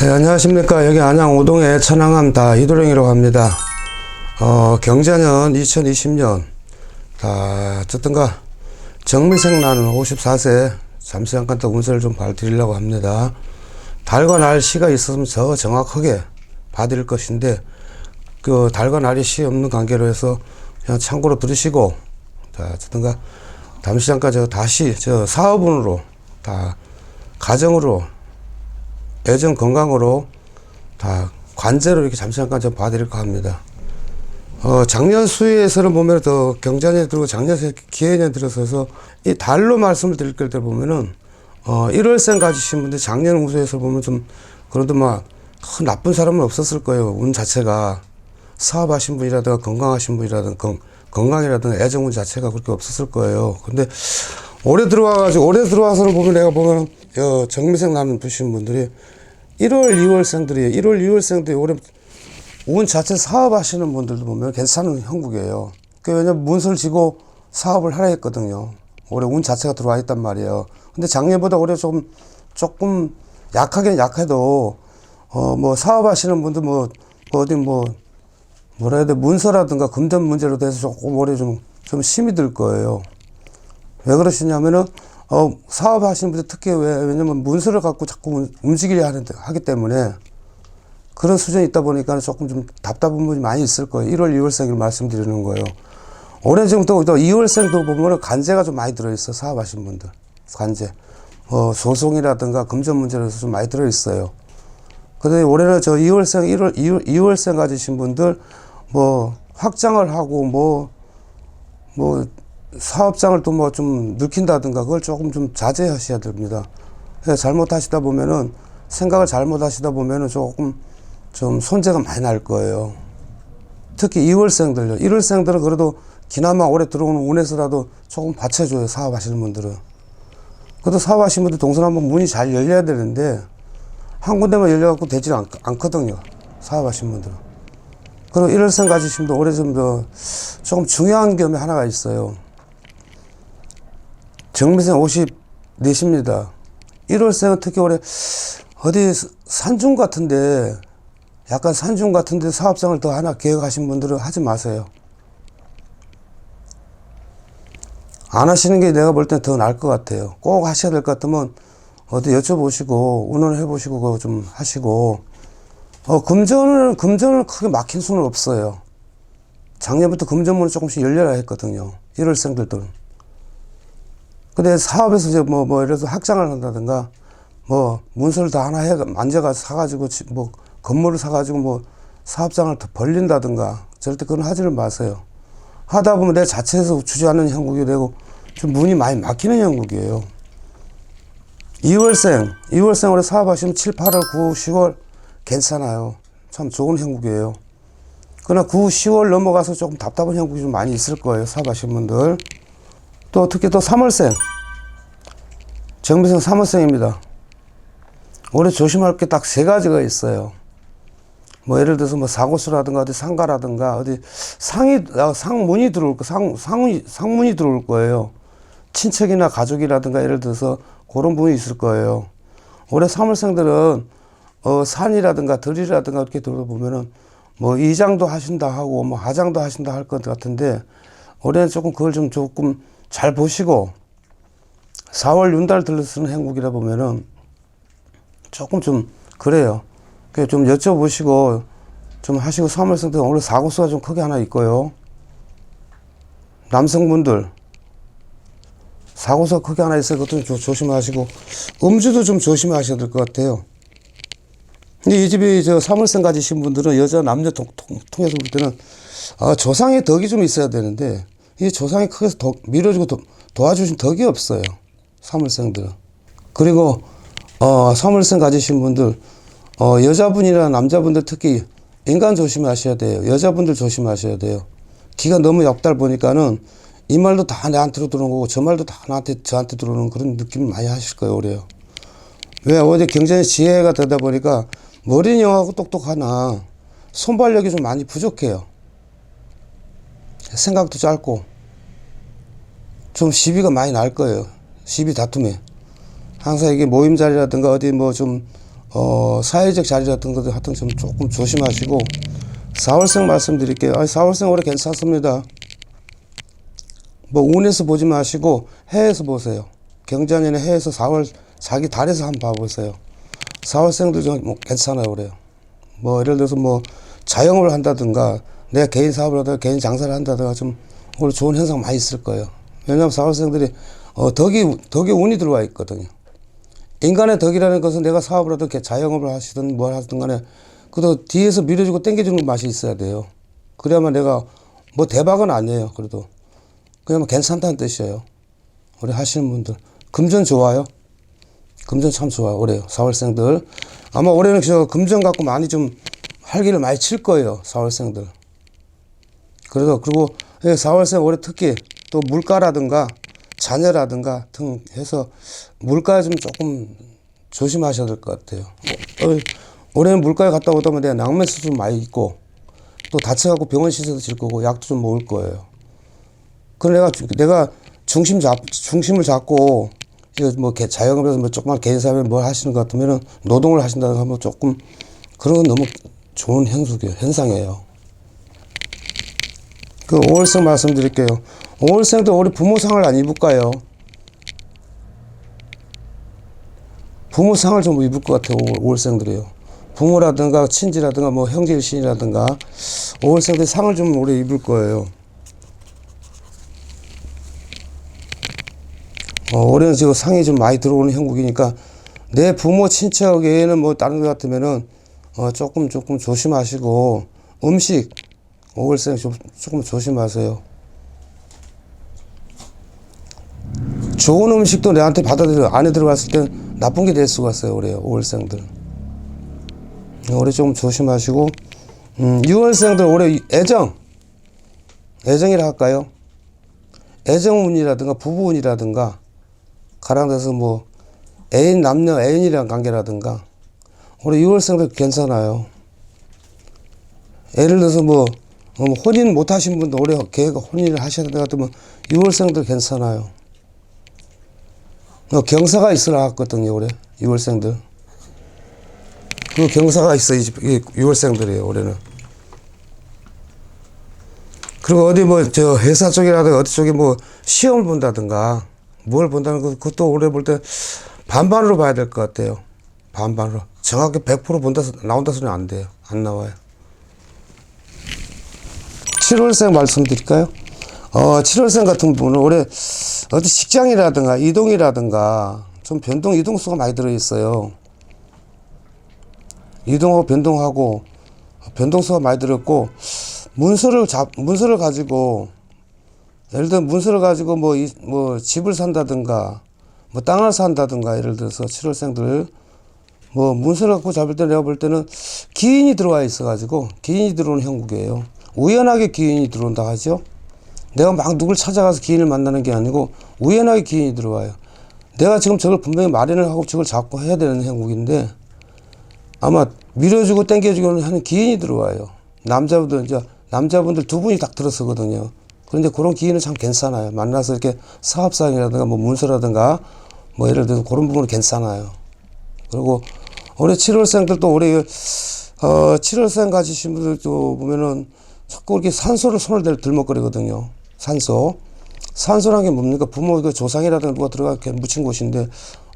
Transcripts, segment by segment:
네, 안녕하십니까. 여기 안양 오동의 천왕암다 이도령이라고 합니다. 경자년 2020년 어쨌든가 정미생 나는 54세 잠시 잠깐 더 운세를 좀 봐드리려고 합니다. 달과 날 시가 있었으면 더 정확하게 봐드릴 것인데 그 달과 날이 시 없는 관계로 해서 그냥 참고로 들으시고, 어쨌든가 잠시 잠깐 다시 사업운으로 다 가정으로 애정 건강으로 다 관제로 이렇게 잠시 잠깐 좀 봐드릴까 합니다. 작년 수의에서는 보면 더 경자년에 들고 작년 기해년 들어서서 이 달로 말씀을 드릴 때 보면은 1월생 가지신 분들 작년 운수에서 보면 좀 그래도 막 큰 나쁜 사람은 없었을 거예요. 운 자체가 사업하신 분이라든가 건강하신 분이라든가 건강이라든가 애정운 자체가 그렇게 없었을 거예요. 근데 올해 들어와서는 보면 내가 보면 정미생 나는 부신 분들이 1월 2월생들이 올해 운 자체 사업하시는 분들도 보면 괜찮은 형국이에요. 왜냐면 문서를 지고 사업을 하라 했거든요. 올해 운 자체가 들어와 있단 말이에요. 근데 작년보다 올해 조금 약하긴 약해도 뭐 사업하시는 분들 뭐라 해야 돼, 문서라든가 금전 문제로 돼서 조금 올해 좀 힘이 들 거예요. 왜 그러시냐면은 사업하시는 분들 특히 왜냐면 문서를 갖고 자꾸 움직이려 하기 때문에 그런 수준이 있다 보니까 조금 좀 답답한 부분이 많이 있을 거예요. 1월 2월생을 말씀드리는 거예요. 올해 지금 또 2월생도 보면 간제가 좀 많이 들어있어. 사업하시는 분들 간제 소송이라든가 금전 문제로서 좀 많이 들어있어요. 근데 올해는 2월생 가지신 분들 확장을 하고 사업장을 또 좀 늘킨다든가 그걸 조금 좀 자제하셔야 됩니다. 잘못하시다 보면은 생각을 잘못하시다 보면은 조금 좀 손재가 많이 날 거예요. 특히 2월생들요. 1월생들은 그래도 기나마 올해 들어오는 운에서라도 조금 받쳐줘요. 사업하시는 분들은. 그래도 사업하시는 분들 동선 한번 문이 잘 열려야 되는데 한 군데만 열려갖고 되지 않거든요. 사업하시는 분들은. 그리고 1월생 가지신 분들 올해 조금 중요한 점이 하나가 있어요. 정미생 54입니다. 1월생은 특히 올해 어디 산중 같은데 사업장을 더 하나 계획하신 분들은 하지 마세요. 안 하시는 게 내가 볼 땐 더 나을 것 같아요. 꼭 하셔야 될 것 같으면 어디 여쭤보시고 운운을 해보시고 그거 좀 하시고 금전을 크게 막힌 수는 없어요. 작년부터 금전문을 조금씩 열려라 했거든요. 1월생들도. 근데 사업에서 이제 예를 들어서 확장을 한다든가 문서를 다 하나 만져가 사가지고 건물을 사가지고 사업장을 더 벌린다든가 절대 그건 하지를 마세요. 하다 보면 내 자체에서 주저하는 형국이 되고 좀 문이 많이 막히는 형국이에요. 2월생 올해 사업하시면 7, 8월, 9, 10월 괜찮아요. 참 좋은 형국이에요. 그러나 9, 10월 넘어가서 조금 답답한 형국이 좀 많이 있을 거예요. 사업하시는 분들. 또 특히 또 3월생. 정미생 3월생입니다. 올해 조심할 게 딱 3가지가 있어요. 예를 들어서 사고수라든가 어디 상가라든가 어디 상문이 들어올 상문이 들어올 거예요. 친척이나 가족이라든가 예를 들어서 그런 부분이 있을 거예요. 올해 3월생들은 산이라든가 들이라든가 이렇게 들어보면은 이장도 하신다 하고 하장도 하신다 할 것 같은데 올해는 조금 그걸 조금 잘 보시고 4월 윤달 들러쓰는 행국이라 보면은 조금 좀 그래요. 좀 여쭤보시고 좀 하시고 3월생들 오늘 사고수가 좀 크게 하나 있고요. 남성분들 사고수가 크게 하나 있어요. 그것도 좀 조심하시고 음주도 좀 조심하셔야 될 것 같아요. 근데 이 집이 3월생 가지신 분들은 여자 남녀 통해서 볼 때는 조상의 덕이 좀 있어야 되는데 이 조상이 크게 밀어주고 도와주신 덕이 없어요. 3월생들은. 그리고 3월생 가지신 분들 여자분이나 남자분들 특히 인간 조심하셔야 돼요. 여자분들 조심하셔야 돼요. 기가 너무 약달 보니까는 이 말도 다 나한테로 들어오는 거고 저 말도 다 저한테 들어오는 그런 느낌을 많이 하실 거예요. 올해요. 왜 어제 굉장히 지혜가 되다 보니까 머리는 영하고 똑똑하나 손발력이 좀 많이 부족해요. 생각도 짧고 좀 시비가 많이 날 거예요. 시비 다툼에. 항상 이게 모임 자리라든가 어디 사회적 자리 같은 것도 하여튼 좀 조금 조심하시고, 4월생 말씀드릴게요. 4월생 올해 괜찮습니다. 뭐 운에서 보지 마시고 해에서 보세요. 경자년에 해에서 4월 자기 달에서 한번 봐보세요. 4월생들 좀 뭐 괜찮아요 올해요. 뭐 예를 들어서 뭐 자영업을 한다든가 내가 개인 사업을 하다가 개인 장사를 한다든가 좀 오늘 좋은 현상 많이 있을 거예요. 왜냐하면 4월생들이 덕이 운이 들어와 있거든요. 인간의 덕이라는 것은 내가 사업을 하든 자영업을 하시든 뭘 하든 간에 그래도 뒤에서 밀어주고 당겨주는 맛이 있어야 돼요. 그래야만 내가 뭐 대박은 아니에요. 그래도 그냥 괜찮다는 뜻이에요. 우리 하시는 분들 금전 좋아요. 금전 참 좋아요. 올해요. 4월생들 아마 올해는 저 금전 갖고 많이 좀 활기를 많이 칠 거예요. 4월생들. 그리고 4월생 올해 특히 또 물가라든가 자녀라든가 등 해서 물가에 좀 조금 조심하셔야 될 것 같아요. 올해는 물가에 갔다 오다 보면 내가 낭만 수술 많이 있고 또 다쳐갖고 병원 시세도 질 거고 약도 좀 먹을 거예요. 그래 내가 중심을 잡고 이거 뭐 자영업에서 뭐 조그만 개인 사업에 뭘 하시는 것 같으면은 노동을 하신다든가 하면 조금 그런 건 너무 좋은 현상이에요. 그 5월생 말씀드릴게요. 5월생도 우리 부모상을 안 입을까요? 부모상을 좀 입을 것 같아요. 5월생들이요. 부모라든가 친지라든가 뭐 형제일신이라든가 5월생들이 상을 좀 오래 입을 거예요. 올해는 지금 상이 좀 많이 들어오는 형국이니까 내 부모 친척 외에는 뭐 다른 것 같으면은 조금 조심하시고 음식 5월생 조금 조심하세요. 좋은 음식도 내한테 안에 들어갔을 땐 나쁜 게 될 수가 있어요. 올해요. 5월생들. 올해 조금 조심하시고 6월생들 올해 애정이라 할까요? 애정운이라든가 부부운이라든가 가랑돼서 뭐 남녀 애인이랑 관계라든가 올해 6월생들 괜찮아요. 예를 들어서 뭐 혼인 못 하신 분도 올해 계획 혼인을 하셔야 될 것 같으면 6월생들 괜찮아요. 경사가 있으라 했거든요. 올해 6월생들 그 경사가 있어. 6월생들이에요 올해는. 그리고 어디 뭐 저 회사 쪽이라든가 어디 쪽에 뭐 시험을 본다든가 뭘 본다는 거 그것도 올해 볼 때 반반으로 봐야 될 것 같아요. 반반으로. 정확히 100% 나온다 소리는 안 돼요. 안 나와요. 7월생 말씀드릴까요? 7월생 같은 분은 올해 어디 직장이라든가 이동이라든가 좀 이동수가 많이 들어있어요. 이동하고 변동수가 많이 들었고 문서를 가지고 예를 들어 문서를 가지고 뭐 집을 산다든가 뭐 땅을 산다든가 예를 들어서 7월생들 뭐 문서를 갖고 잡을 때 내가 볼 때는 기인이 들어와 있어 가지고 기인이 들어오는 형국이에요. 우연하게 기인이 들어온다 하죠. 내가 막 누굴 찾아가서 기인을 만나는 게 아니고 우연하게 기인이 들어와요. 내가 지금 저걸 분명히 마련을 하고 저걸 잡고 해야 되는 형국인데 아마 밀어주고 당겨주고 하는 기인이 들어와요. 남자분들 두 분이 딱 들어서거든요. 그런데 그런 기인은 참 괜찮아요. 만나서 이렇게 사업상이라든가 뭐 문서라든가 뭐 예를 들어서 그런 부분은 괜찮아요. 그리고 올해 7월생들도 올해 7월생 가지신 분들도 보면은 자꾸 이렇게 산소를 손을 들먹거리거든요. 산소란 게 뭡니까? 부모 그 조상이라든가 누가 들어가 이렇게 묻힌 곳인데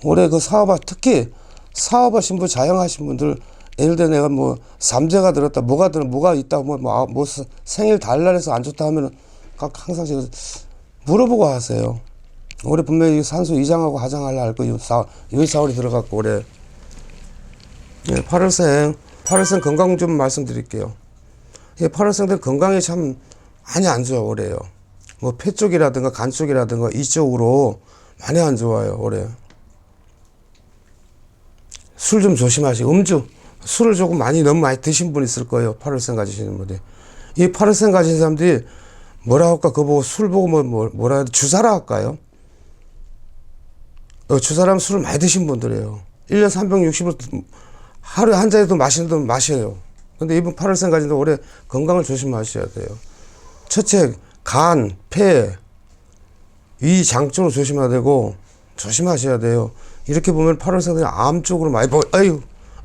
올해 그 특히 사업하신 분, 자영하신 분들 예를 들어 내가 뭐 삼재가 들었다, 뭐가 있다, 뭐 생일 달날에서 안 좋다 하면은 항상 제가 물어보고 하세요. 올해 분명히 산소 이장하고 하장하려 할 거예요. 4월이 들어갔고 올해. 예, 8월생 건강 좀 말씀드릴게요. 예, 8월생들 건강이 참 많이 안 좋아 올해요. 뭐 폐 쪽이라든가 간 쪽이라든가 이쪽으로 많이 안 좋아요 올해. 술 좀 조심하시고 술을 조금 너무 많이 드신 분 있을 거예요. 8월생 가지시는 분들. 이 8월생 가진 사람들이 뭐라 할까? 그거 보고 술 보고 뭐라 해야 돼? 주사라 할까요? 주사라면 술을 많이 드신 분들이에요. 1년 360을 하루에 한 잔이라도 마시는 분 마셔요. 근데 이분 8월생 가진데 올해 건강을 조심하셔야 돼요. 첫째, 간, 폐, 위, 장 쪽으로 조심해야 되고, 조심하셔야 돼요. 이렇게 보면 8월생들이 암 쪽으로 많이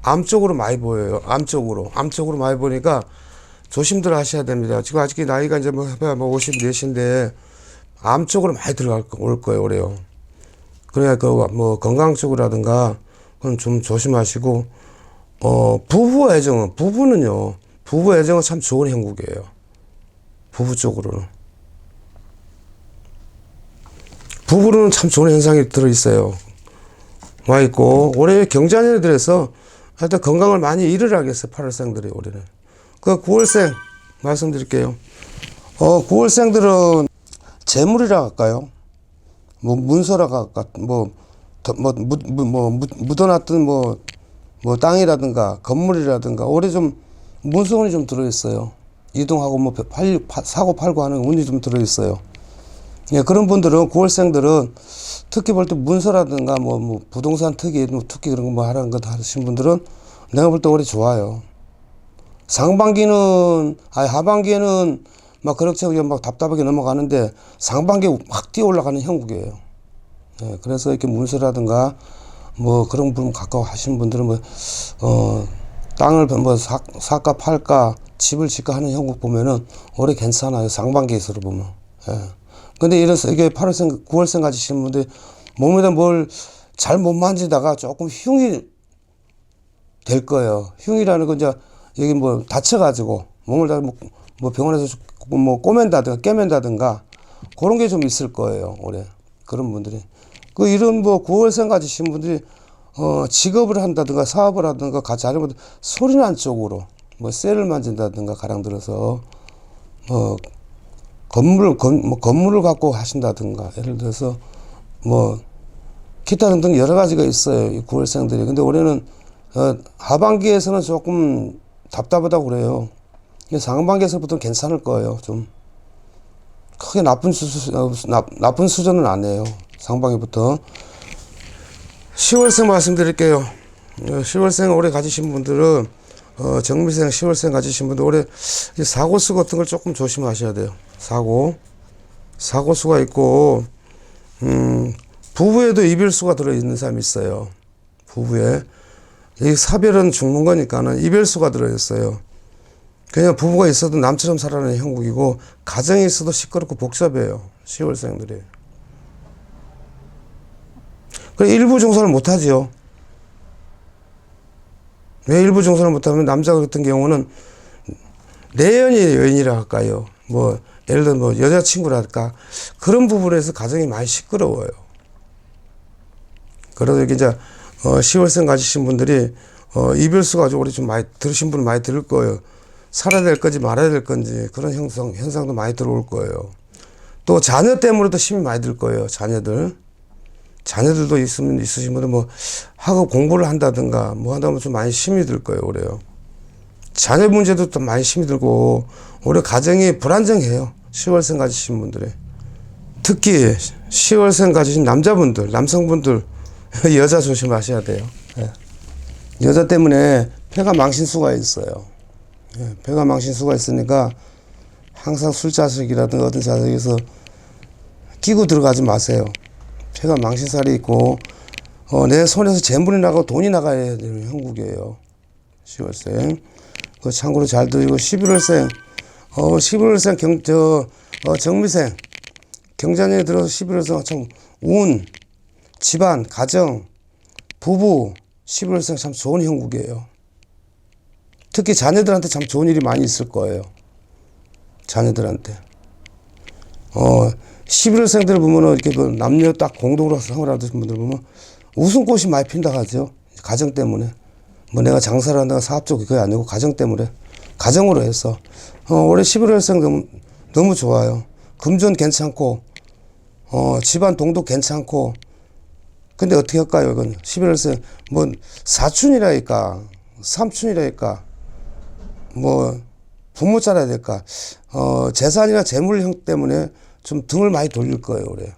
암 쪽으로 많이 보여요. 암 쪽으로 많이 보니까 조심들 하셔야 됩니다. 지금 아직 나이가 이제 뭐 54인데 암 쪽으로 많이 올 거예요, 올해요. 그러니까 뭐 건강 쪽이라든가 그건 좀 조심하시고, 부부 애정은, 부부 애정은 참 좋은 형국이에요. 부부 쪽으로는. 부부로는 참 좋은 현상이 들어있어요. 와 있고, 올해 경자년에 들어서 하여튼 건강을 많이 잃으라겠어요, 8월생들이 올해는. 그 9월생 말씀드릴게요. 9월생들은 재물이라 할까요? 뭐 문서라 할까? 묻어놨던 땅이라든가 건물이라든가 올해 좀 문서운이 좀 들어있어요. 이동하고 뭐 사고 팔고 하는 운이 좀 들어있어요. 예, 그런 분들은 9월생들은 특히 볼 때 문서라든가 뭐 부동산 특이 특히 그런 거 뭐 하라는 거 하신 분들은 내가 볼 때 올해 좋아요. 하반기에는 막 그렇게 막 답답하게 넘어가는데 상반기에 확 뛰어 올라가는 형국이에요. 예, 그래서 이렇게 문서라든가 뭐 그런 분 가까워 하시는 분들은 땅을 뭐 사까 팔까 집을 짓까 하는 형국 보면은 올해 괜찮아요. 상반기에서로 보면. 예. 근데 이게 8월생, 9월생 가지신 분들 몸에다 뭘 잘 못 만지다가 조금 흉이 될 거예요. 흉이라는 건 이제 여기 뭐 다쳐가지고 몸을 다 뭐 병원에서 뭐 꼬맨다든가 깨맨다든가 그런 게 좀 있을 거예요. 올해. 그런 분들이. 이런 뭐 9월생 가지신 분들이 직업을 한다든가 사업을 하든가 같이 하려면 소리난 쪽으로 뭐 쇠를 만진다든가 가령 들어서 건물을 갖고 하신다든가 예를 들어서 뭐 기타 등등 여러 가지가 있어요. 이 9월생들이. 근데 올해는 하반기에서는 조금 답답하다고 그래요. 상반기에서부터 괜찮을 거예요. 좀 크게 나쁜 수준은 아니에요. 상반기부터. 10월생 말씀드릴게요. 10월생 올해 가지신 분들은 정미생 10월생 가지신 분들 올해 사고수 같은 걸 조금 조심하셔야 돼요. 사고수가 있고 부부에도 이별수가 들어있는 사람이 있어요. 부부에 이 사별은 죽는 거니까는 이별수가 들어있어요. 그냥 부부가 있어도 남처럼 살아가는 형국이고 가정이 있어도 시끄럽고 복잡해요. 10월생들이. 그래 일부 종사를 못하지요. 왜 일부 종사를 못하면 남자 같은 경우는 내연이 여인이라 할까요? 뭐 예를 들어 뭐 여자친구랄까 그런 부분에서 가정이 많이 시끄러워요. 그래서 이제 10월생 가지신 분들이 이별수가 아주 오래 좀 많이 들으신 분은 많이 들을 거예요. 살아야 될 건지 말아야 될 건지 그런 현상도 많이 들어올 거예요. 또 자녀 때문에도 힘이 많이 들 거예요. 자녀들도 있으신 분들 뭐 학업 공부를 한다든가 뭐 한다면 좀 많이 힘이 들 거예요. 올해요. 자녀 문제도 또 많이 힘이 들고 올해 가정이 불안정해요. 10월생 가지신 분들이. 특히 10월생 가지신 남성분들 여자 조심하셔야 돼요. 예. 여자 때문에 폐가 망신수가 있어요. 예. 폐가 망신수가 있으니까 항상 술자석이라든가 어떤 자석에서 끼고 들어가지 마세요. 폐가 망신살이 있고 내 손에서 재물이 나가고 돈이 나가야 되는 형국이에요. 10월생. 참고로 잘 들으시고 11월생 11월생 정미생 경자년에 들어서 11월생 참 운, 집안, 가정, 부부 11월생 참 좋은 형국이에요. 특히 자녀들한테 참 좋은 일이 많이 있을 거예요. 자녀들한테. 11월생들 보면은 이렇게 남녀 딱 공동으로 생활하는 분들 보면 웃음꽃이 많이 핀다 하죠. 가정 때문에. 뭐 내가 장사를 한다가 사업적이 그게 아니고 가정 때문에. 가정으로 해서. 올해 11월생 너무 좋아요. 금전 괜찮고, 집안 동도 괜찮고. 근데 어떻게 할까요, 이건? 11월생, 뭐, 사춘이라니까, 삼춘이라니까, 뭐, 부모 잘라야 될까. 재산이나 재물 형 때문에 좀 등을 많이 돌릴 거예요, 올해.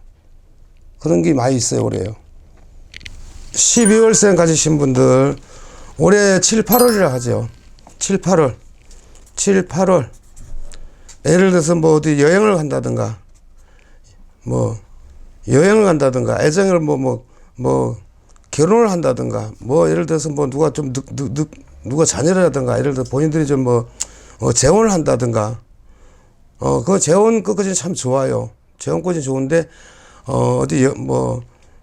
그런 게 많이 있어요, 올해요. 12월생 가지신 분들, 올해 7, 8월이라 하죠. 7, 8월. 예를 들어서 뭐 어디 여행을 간다든가, 애정을 결혼을 한다든가, 뭐, 예를 들어서 뭐, 누가 좀 누가 자녀를 하든가, 예를 들어 본인들이 좀 뭐, 재혼을 한다든가, 그 재혼 끝까지는 참 좋아요. 재혼까지 좋은데, 어디,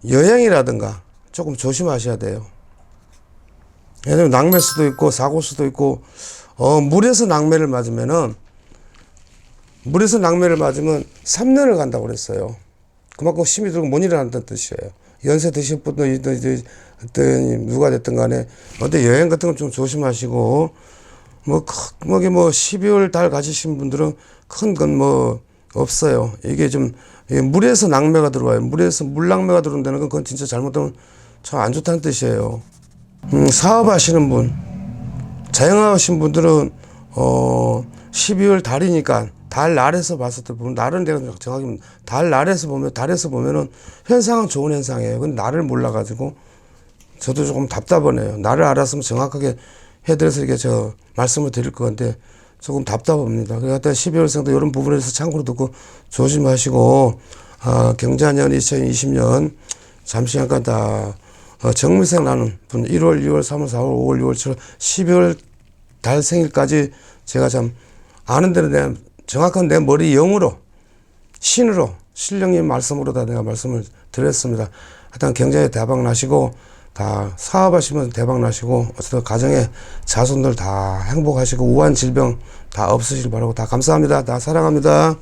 여행이라든가, 조금 조심하셔야 돼요. 왜냐면 낙매 수도 있고, 사고 수도 있고, 물에서 낙매를 맞으면 3년을 간다고 그랬어요. 그만큼 힘이 들고 못 일어난다는 뜻이에요. 연세 드신 분들, 누가 됐든 간에, 어디 여행 같은 건 좀 조심하시고, 12월 달 가지신 분들은 큰 건 뭐, 없어요. 이게 좀, 물에서 낙매가 들어와요. 물에서 물낙매가 들어온다는 건 그건 진짜 잘못하면 참 안 좋다는 뜻이에요. 사업하시는 분, 자영업하신 분들은, 12월 달이니까, 달 날에서 봤을 때 보면, 날은 내가 정확히, 달에서 보면은 현상은 좋은 현상이에요. 근데 날을 몰라가지고, 저도 조금 답답하네요. 날을 알았으면 정확하게 해드려서 이렇게 말씀을 드릴 건데, 조금 답답합니다. 그러니까 12월생도 이런 부분에서 참고로 듣고 조심하시고, 경자년 2020년, 잠시 잠깐 정미생 나는 분, 1월, 2월, 3월, 4월, 5월, 6월, 7월, 12월 달 생일까지 제가 참 아는 대로 정확한 내 머리 영으로, 신으로, 신령님 말씀으로 다 내가 말씀을 드렸습니다. 하여튼 경제에 대박 나시고, 다 사업하시면 대박 나시고, 어쨌든 가정의 자손들 다 행복하시고, 우한 질병 다 없으시길 바라고, 다 감사합니다. 다 사랑합니다.